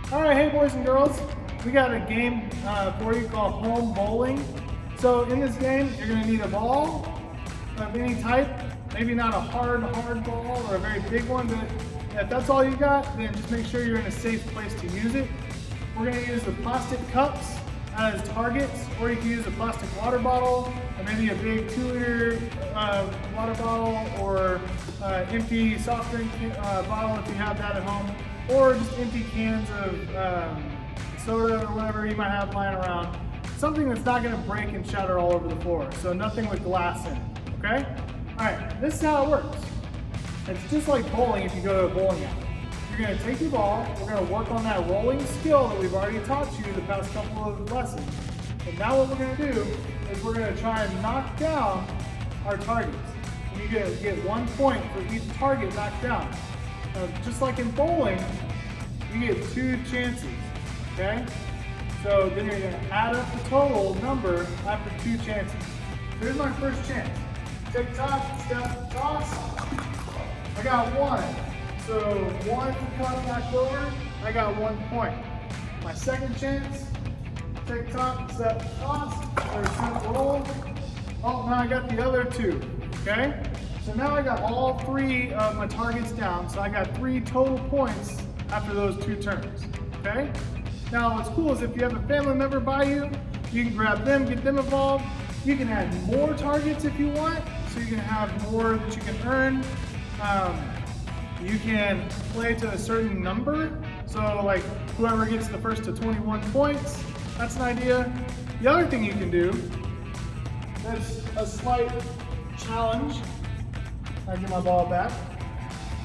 All right, hey boys and girls, we got a game for you called Home Bowling. So in this game, you're gonna need a ball of any type, maybe not a hard ball or a very big one, but if that's all you got, then just make sure you're in a safe place to use it. We're gonna use the plastic cups as targets, or you can use a plastic water bottle, or maybe a big 2-liter water bottle, or empty soft drink bottle if you have that at home, or just empty cans of soda or whatever you might have lying around. Something that's not gonna break and shatter all over the floor, so nothing with glass in it, okay? All right, this is how it works. It's just like bowling if you go to a bowling alley. You're gonna take your ball, we're gonna work on that rolling skill that we've already taught you the past couple of lessons. And now what we're gonna do is we're gonna try and knock down our targets. And you're gonna get 1 point for each target knocked down. Now, just like in bowling, you get 2 chances, okay? So then you're gonna add up the total number after 2 chances. Here's my first chance. Tick tock, step, toss. I got 1. So 1 cup knocked over, I got 1 point. My second chance, tick tock, step, toss, or step, roll. Oh, now I got the other 2, okay? So now I got all 3 of my targets down, so I got 3 total points after those 2 turns, okay? Now what's cool is if you have a family member by you, you can grab them, get them involved. You can add more targets if you want, so you can have more that you can earn. You can play to a certain number, so like whoever gets the first to 21 points, that's an idea. The other thing you can do, that's a slight challenge. I get my ball back.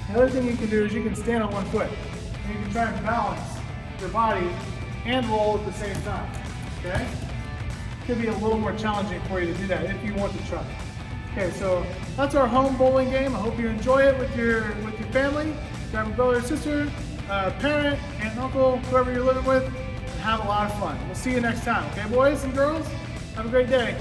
The other thing you can do is you can stand on 1 foot, and you can try and balance your body and roll at the same time, okay? Could be a little more challenging for you to do that if you want to try. Okay, so that's our home bowling game. I hope you enjoy it with your family, grab a brother or sister, parent, aunt, uncle, whoever you're living with, and have a lot of fun. We'll see you next time, okay, boys and girls? Have a great day.